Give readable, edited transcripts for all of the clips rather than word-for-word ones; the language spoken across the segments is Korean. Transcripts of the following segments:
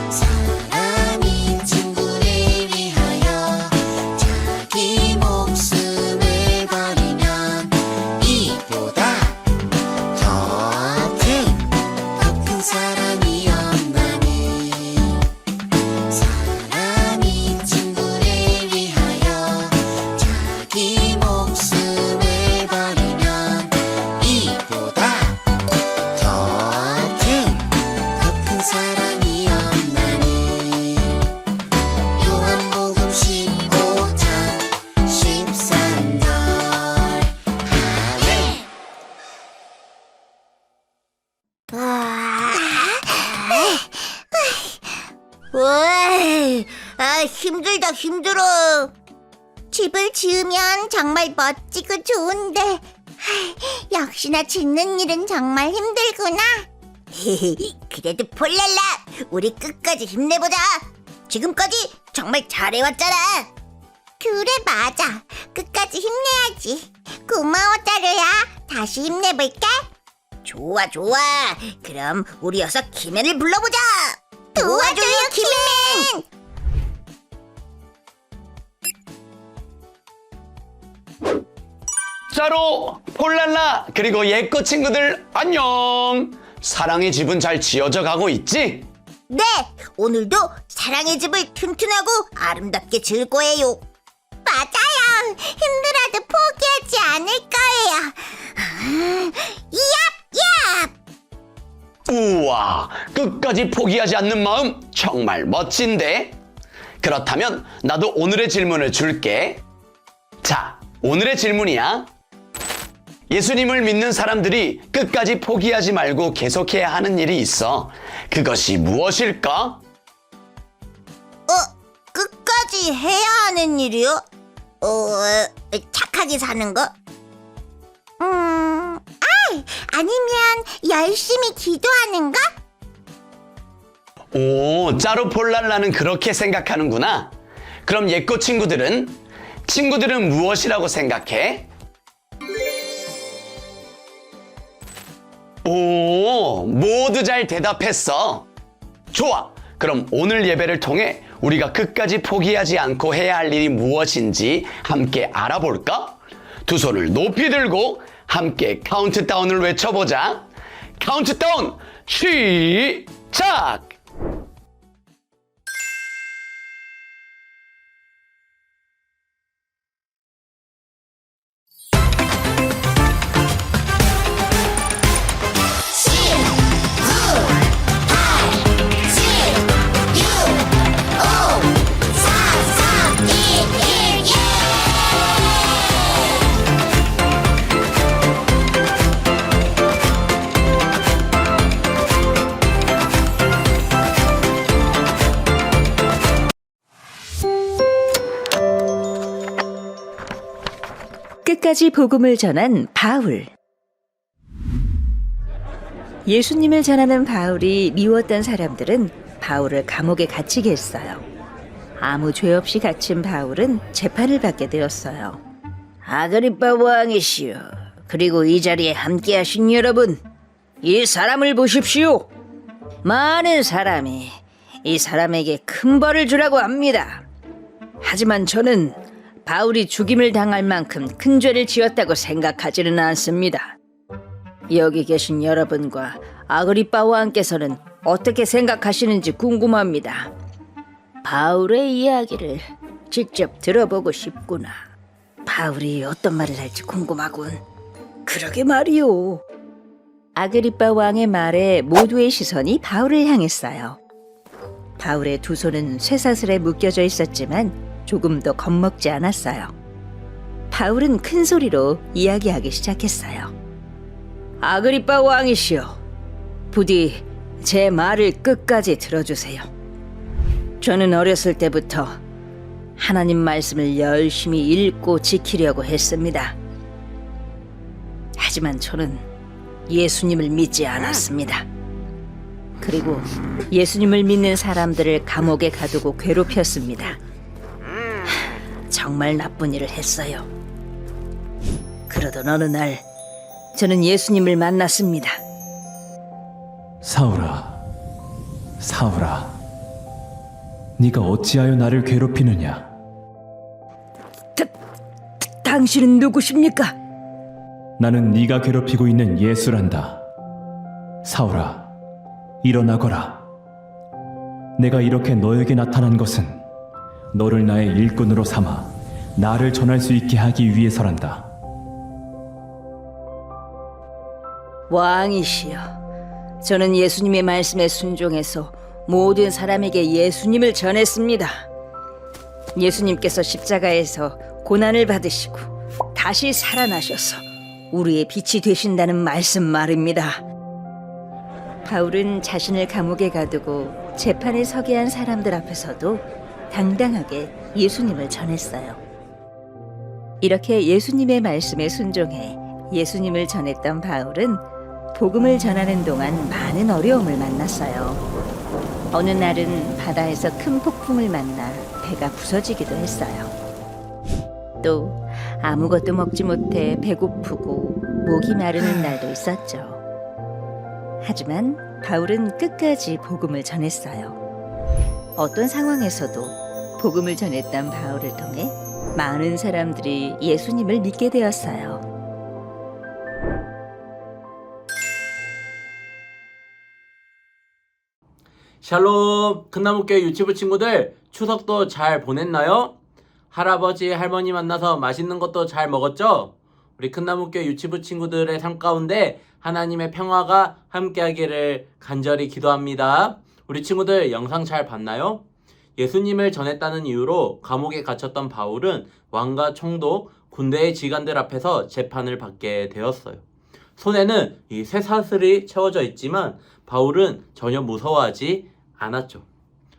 사람이 친구를 위하여 자기 목숨을 버리면 이보다 더 큰 사랑이 없나니. 사람이 친구를 위하여 자기 목숨을 버리면 이보다 더 큰 사랑이 없나니. 요한복음 15장 13절. 아멘. 힘들다 힘들어. 집을 지으면 정말 멋지고 좋은데 역시나 짓는 일은 정말 힘들구나. 그래도 폴랄라, 우리 끝까지 힘내보자. 지금까지 정말 잘해왔잖아. 그래 맞아, 끝까지 힘내야지. 고마워 따르야, 다시 힘내볼게. 좋아 좋아, 그럼 우리 어서 키맨을 불러보자. 도와줘요 키맨. 짜로, 폴랄라, 그리고 예꺼 친구들 안녕. 사랑의 집은 잘 지어져 가고 있지? 네, 오늘도 사랑의 집을 튼튼하고 아름답게 지을 거예요. 맞아요. 힘들어도 포기하지 않을 거예요. 얍얍! 우와, 끝까지 포기하지 않는 마음 정말 멋진데? 그렇다면 나도 오늘의 질문을 줄게. 자, 오늘의 질문이야. 예수님을 믿는 사람들이 끝까지 포기하지 말고 계속해야 하는 일이 있어. 그것이 무엇일까? 끝까지 해야 하는 일이요? 착하게 사는 거? 아니면 열심히 기도하는 거? 오, 짜루폴랄라는 그렇게 생각하는구나. 그럼 예꼬 친구들은 무엇이라고 생각해? 오, 모두 잘 대답했어. 좋아. 그럼 오늘 예배를 통해 우리가 끝까지 포기하지 않고 해야 할 일이 무엇인지 함께 알아볼까? 두 손을 높이 들고 함께 카운트다운을 외쳐보자. 카운트다운 시작! 끝까지 복음을 전한 바울. 예수님을 전하는 바울이 미웠던 사람들은 바울을 감옥에 갇히게 했어요. 아무 죄 없이 갇힌 바울은 재판을 받게 되었어요. 아그리빠 왕이시여, 그리고 이 자리에 함께 하신 여러분, 이 사람을 보십시오. 많은 사람이 이 사람에게 큰 벌을 주라고 합니다. 하지만 저는 바울이 죽임을 당할 만큼 큰 죄를 지었다고 생각하지는 않습니다. 여기 계신 여러분과 아그리빠 왕께서는 어떻게 생각하시는지 궁금합니다. 바울의 이야기를 직접 들어보고 싶구나. 바울이 어떤 말을 할지 궁금하군. 그러게 말이오. 아그리빠 왕의 말에 모두의 시선이 바울을 향했어요. 바울의 두 손은 쇠사슬에 묶여져 있었지만 조금도 겁먹지 않았어요. 바울은 큰 소리로 이야기하기 시작했어요. 아그리빠 왕이시여, 부디 제 말을 끝까지 들어주세요. 저는 어렸을 때부터 하나님 말씀을 열심히 읽고 지키려고 했습니다. 하지만 저는 예수님을 믿지 않았습니다. 그리고 예수님을 믿는 사람들을 감옥에 가두고 괴롭혔습니다. 정말 나쁜 일을 했어요. 그러던 어느 날 저는 예수님을 만났습니다. 사울아, 사울아, 네가 어찌하여 나를 괴롭히느냐? 당신은 누구십니까? 나는 네가 괴롭히고 있는 예수란다. 사울아, 일어나거라. 내가 이렇게 너에게 나타난 것은 너를 나의 일꾼으로 삼아 나를 전할 수 있게 하기 위해서란다. 왕이시여, 저는 예수님의 말씀에 순종해서 모든 사람에게 예수님을 전했습니다. 예수님께서 십자가에서 고난을 받으시고 다시 살아나셔서 우리의 빛이 되신다는 말씀 말입니다. 바울은 자신을 감옥에 가두고 재판에 서게 한 사람들 앞에서도 당당하게 예수님을 전했어요. 이렇게 예수님의 말씀에 순종해 예수님을 전했던 바울은 복음을 전하는 동안 많은 어려움을 만났어요. 어느 날은 바다에서 큰 폭풍을 만나 배가 부서지기도 했어요. 또 아무것도 먹지 못해 배고프고 목이 마르는 날도 있었죠. 하지만 바울은 끝까지 복음을 전했어요. 어떤 상황에서도 복음을 전했던 바울을 통해 많은 사람들이 예수님을 믿게 되었어요. 샬롬, 큰나무교회 유치부 친구들, 추석도 잘 보냈나요? 할아버지, 할머니 만나서 맛있는 것도 잘 먹었죠? 우리 큰나무교회 유치부 친구들의 삶 가운데 하나님의 평화가 함께하기를 간절히 기도합니다. 우리 친구들 영상 잘 봤나요? 예수님을 전했다는 이유로 감옥에 갇혔던 바울은 왕과 총독, 군대의 지관들 앞에서 재판을 받게 되었어요. 손에는 이 쇠사슬이 채워져 있지만 바울은 전혀 무서워하지 않았죠.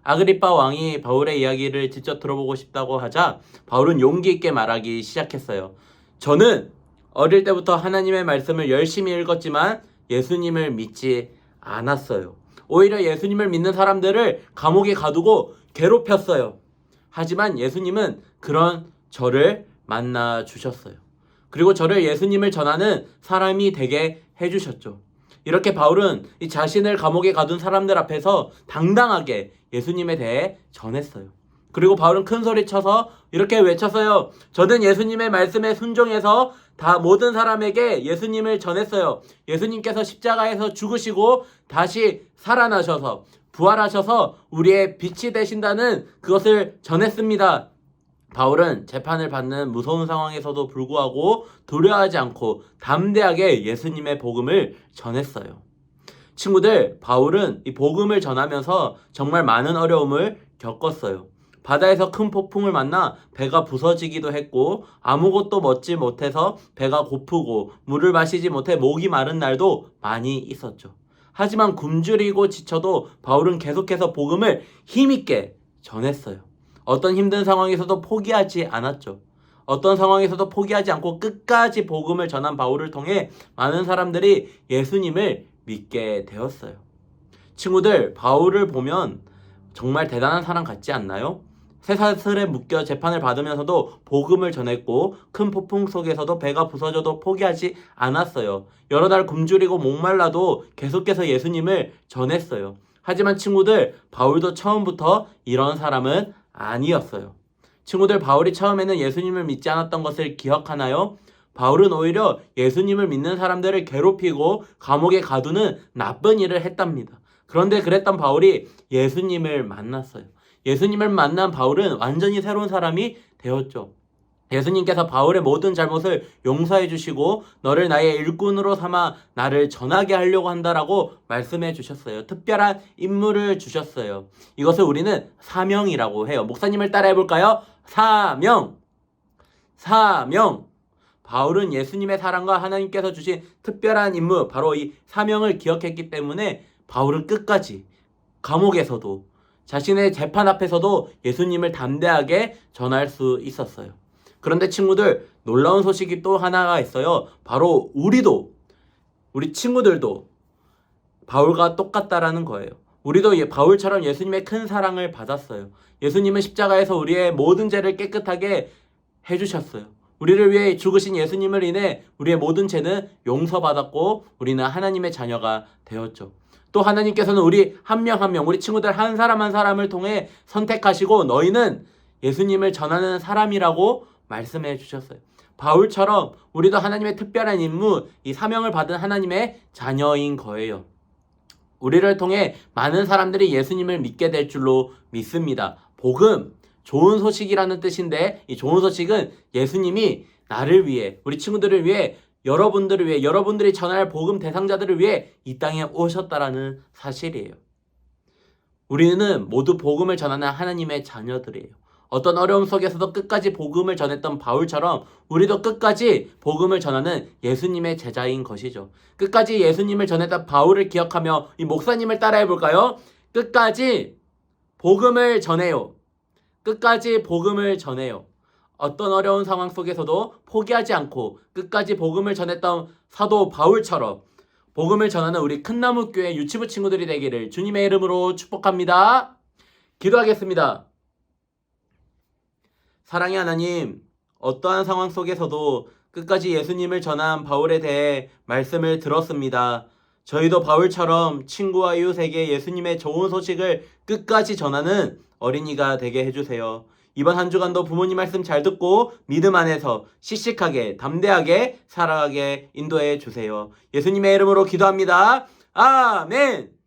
아그리빠 왕이 바울의 이야기를 직접 들어보고 싶다고 하자 바울은 용기 있게 말하기 시작했어요. 저는 어릴 때부터 하나님의 말씀을 열심히 읽었지만 예수님을 믿지 않았어요. 오히려 예수님을 믿는 사람들을 감옥에 가두고 괴롭혔어요. 하지만 예수님은 그런 저를 만나 주셨어요. 그리고 저를 예수님을 전하는 사람이 되게 해주셨죠. 이렇게 바울은 이 자신을 감옥에 가둔 사람들 앞에서 당당하게 예수님에 대해 전했어요. 그리고 바울은 큰 소리 쳐서 이렇게 외쳤어요. 저는 예수님의 말씀에 순종해서 다 모든 사람에게 예수님을 전했어요. 예수님께서 십자가에서 죽으시고 다시 살아나셔서 부활하셔서 우리의 빛이 되신다는 그것을 전했습니다. 바울은 재판을 받는 무서운 상황에서도 불구하고 두려워하지 않고 담대하게 예수님의 복음을 전했어요. 친구들, 바울은 이 복음을 전하면서 정말 많은 어려움을 겪었어요. 바다에서 큰 폭풍을 만나 배가 부서지기도 했고 아무것도 먹지 못해서 배가 고프고 물을 마시지 못해 목이 마른 날도 많이 있었죠. 하지만 굶주리고 지쳐도 바울은 계속해서 복음을 힘있게 전했어요. 어떤 힘든 상황에서도 포기하지 않았죠. 어떤 상황에서도 포기하지 않고 끝까지 복음을 전한 바울을 통해 많은 사람들이 예수님을 믿게 되었어요. 친구들, 바울을 보면 정말 대단한 사람 같지 않나요? 쇠사슬에 묶여 재판을 받으면서도 복음을 전했고 큰 폭풍 속에서도 배가 부서져도 포기하지 않았어요. 여러 날 굶주리고 목말라도 계속해서 예수님을 전했어요. 하지만 친구들, 바울도 처음부터 이런 사람은 아니었어요. 친구들, 바울이 처음에는 예수님을 믿지 않았던 것을 기억하나요? 바울은 오히려 예수님을 믿는 사람들을 괴롭히고 감옥에 가두는 나쁜 일을 했답니다. 그런데 그랬던 바울이 예수님을 만났어요. 예수님을 만난 바울은 완전히 새로운 사람이 되었죠. 예수님께서 바울의 모든 잘못을 용서해 주시고 너를 나의 일꾼으로 삼아 나를 전하게 하려고 한다라고 말씀해 주셨어요. 특별한 임무를 주셨어요. 이것을 우리는 사명이라고 해요. 목사님을 따라해 볼까요? 사명. 바울은 예수님의 사랑과 하나님께서 주신 특별한 임무, 바로 이 사명을 기억했기 때문에 바울은 끝까지 감옥에서도 자신의 재판 앞에서도 예수님을 담대하게 전할 수 있었어요. 그런데 친구들, 놀라운 소식이 또 하나가 있어요. 바로 우리 친구들도 바울과 똑같다라는 거예요. 우리도 바울처럼 예수님의 큰 사랑을 받았어요. 예수님은 십자가에서 우리의 모든 죄를 깨끗하게 해주셨어요. 우리를 위해 죽으신 예수님을 인해 우리의 모든 죄는 용서받았고 우리는 하나님의 자녀가 되었죠. 또 하나님께서는 우리 한 명 한 명, 우리 친구들 한 사람 한 사람을 통해 선택하시고 너희는 예수님을 전하는 사람이라고 말씀해 주셨어요. 바울처럼 우리도 하나님의 특별한 임무, 이 사명을 받은 하나님의 자녀인 거예요. 우리를 통해 많은 사람들이 예수님을 믿게 될 줄로 믿습니다. 복음, 좋은 소식이라는 뜻인데 이 좋은 소식은 예수님이 나를 위해, 우리 친구들을 위해, 여러분들을 위해, 여러분들이 전할 복음 대상자들을 위해 이 땅에 오셨다라는 사실이에요. 우리는 모두 복음을 전하는 하나님의 자녀들이에요. 어떤 어려움 속에서도 끝까지 복음을 전했던 바울처럼 우리도 끝까지 복음을 전하는 예수님의 제자인 것이죠. 끝까지 예수님을 전했던 바울을 기억하며 이 목사님을 따라해 볼까요? 끝까지 복음을 전해요. 끝까지 복음을 전해요. 어떤 어려운 상황 속에서도 포기하지 않고 끝까지 복음을 전했던 사도 바울처럼 복음을 전하는 우리 큰나무교회 유치부 친구들이 되기를 주님의 이름으로 축복합니다. 기도하겠습니다. 사랑의 하나님, 어떠한 상황 속에서도 끝까지 예수님을 전한 바울에 대해 말씀을 들었습니다. 저희도 바울처럼 친구와 이웃에게 예수님의 좋은 소식을 끝까지 전하는 어린이가 되게 해주세요. 이번 한 주간도 부모님 말씀 잘 듣고 믿음 안에서 씩씩하게 담대하게 살아가게 인도해 주세요. 예수님의 이름으로 기도합니다. 아멘.